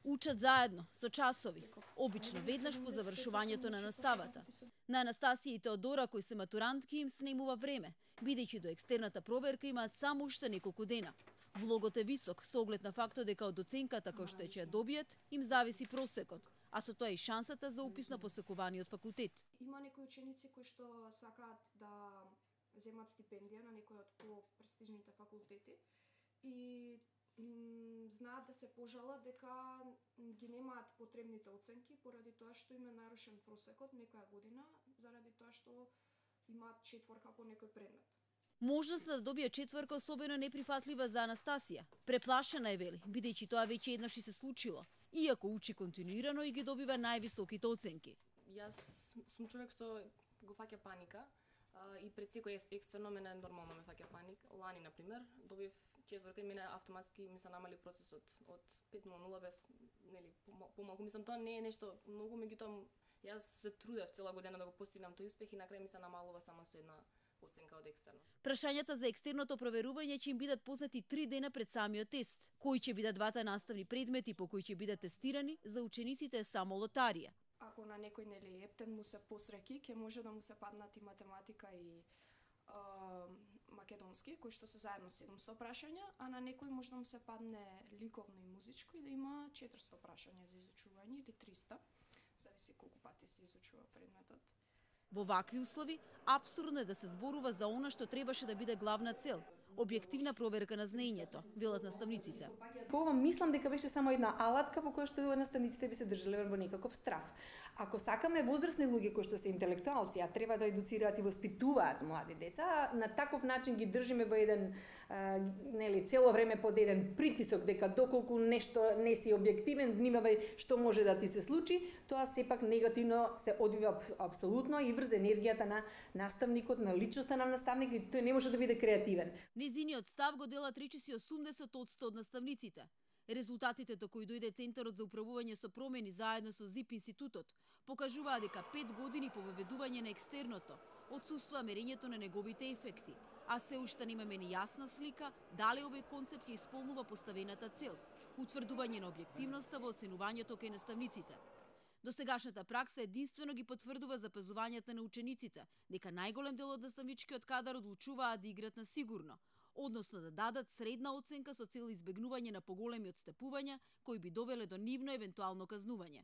Учат заедно, со часови, обично веднаш по завршувањето на наставата. На Анастасија и Теодора, кои се матурантки, им снемува време, бидејќи до екстерната проверка имаат само уште неколку дена. Влогот е висок, со оглед на фактот дека од оценката кој што ќе ја добијат, им зависи просекот, а со тоа и шансата за упис на посекуваниот факултет. Има некои ученици кои што сакаат да земат стипендија на некој од по-престижните факултети и знаат да се пожалат дека ги немаат потребните оценки поради тоа што им е нарушен просекот некоја година, заради тоа што имаат четворка по некој предмет. Можноста да добие четворка особено неприфатлива за Анастасија. Преплашена е, вели, бидејќи тоа веќе еднаш и се случило, иако учи континуирано и ги добива највисоките оценки. Јас сум човек што го фаќа паника и пред секој екстерно мене нормално ме фаќа паник. Лани, например, добив четворка и мене автоматски ми се намали процесот од 5:00 бев, нели, помалку. Мислам, тоа не е нешто многу, меѓутоа јас се трудев цела година да го постигнам тој успех и на крај ми се намалува само со една оценка од екстерно. Прашањата за екстерното проверување ќе им бидат познати 3 дена пред самиот тест. Кои ќе бидат двата наставни предмети по кои ќе бидат тестирани, за учениците е само лотарија. Ако на некој нели ептен му се посреки, ќе може да му се паднат и математика и македонски, кои што се заедно 700 прашања, а на некој може да му се падне ликовно и музичко и да има 400 прашања за изучување или 300, зависи колку пати се изучува предметот. Во вакви услови, апсурдно е да се зборува за она што требаше да биде главна цел – објективна проверка на знаењето, велат наставниците. По ова мислам дека беше само една алатка по која што наставниците би се држале во некаков страв. Ако сакаме возрастни луѓе кои што се интелектуалци, а треба да едуцираат и воспитуваат млади деца, на таков начин ги држиме во еден нели цело време под еден притисок дека доколку нешто не си објективен, внимавај што може да ти се случи, тоа сепак негативно се одвива апсолутно и врз енергијата на наставникот, на личноста на наставникот, тој не може да биде креативен. Незиниот став го делат речиси 80% од наставниците. Резултатите до кои дојде Центарот за управување со промени заедно со ЗИП институтот покажуваат дека 5 години по воведување на екстерното отсуствува мерењето на неговите ефекти, а се уште немаме ни јасна слика дали овој концепт ќе исполнува поставената цел – утврдување на објективноста во оценувањето кај наставниците. Досегашната пракса единствено ги потврдува запазувањата на учениците, дека најголем дел од наставничкиот кадар одлучуваат да играат на сигурно, односно да дадат средна оценка со цел избегнување на поголеми отстапувања кои би довеле до нивно евентуално казнување.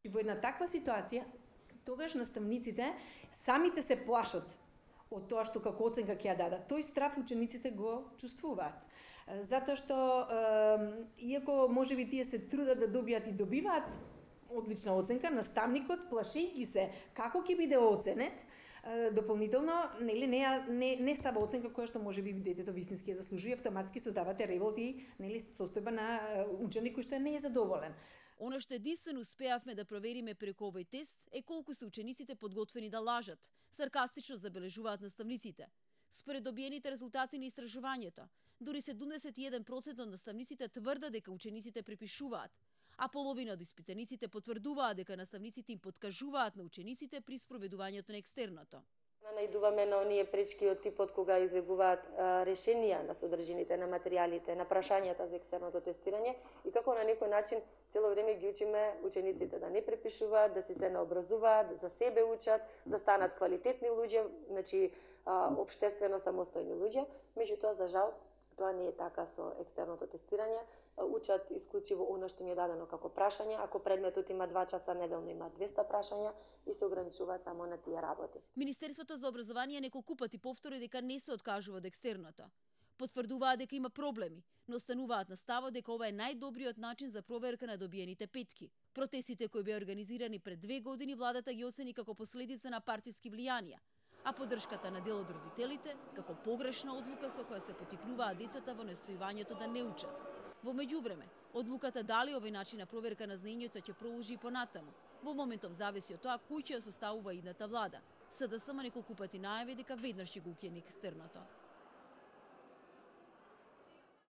Во една таква ситуација, тогаш наставниците самите се плашат од тоа што како оценка ќе ја дадат. Тој страв учениците го чувствуваат. Затоа што, иако можеби тие се трудат да добијат и добиваат одлична оценка, наставникот, плашејќи се како ќе биде оценет, дополнително не става оценка која што можеби детето вистински ја заслужува, автоматски создавате револт и состојба на ученик кој што не е задоволен. Она што единствено успеавме да провериме преку овој тест е колку се учениците подготвени да лажат, саркастично забележуваат наставниците. Според добиените резултати на истражувањето, дури 71% од наставниците тврдат дека учениците препишуваат, а половина од испитаниците потврдуваат дека наставниците им подкажуваат на учениците при спроведувањето на екстерното. Најдуваме на оние пречки од типот кога излегуваат решенија на содржините на материјалите, на прашањата за екстерното тестирање и како на некој начин цело време ги учиме учениците да не препишуваат, да се наобразуваат, за себе учат, да станат квалитетни луѓе, значи општествено самостојни луѓе. Меѓутоа, за жал, тоа не е така со екстерното тестирање. Учат исклучиво она што ми е дадено како прашање. Ако предметот има 2 часа неделно, има 200 прашања и се ограничуваат само на тие работи. Министерството за образование неколку пати повтори дека не се откажува од екстерното. Потврдуваат дека има проблеми, но остануваат на ставот дека ова е најдобриот начин за проверка на добиените петки. Протестите кои беа организирани пред 2 години владата ги оцени како последица на партиски влијанија, а поддршката на дел од родителите како погрешна одлука со која се потикнуваат децата во настојувањето да не учат. Во меѓувреме, одлуката дали овој начин на проверка на знаењето ќе продолжи и понатаму. Во моментов зависи од тоа кој ќе ја составува идната влада. СДСМ неколку пати најави дека веднаш ќе го укине екстерното.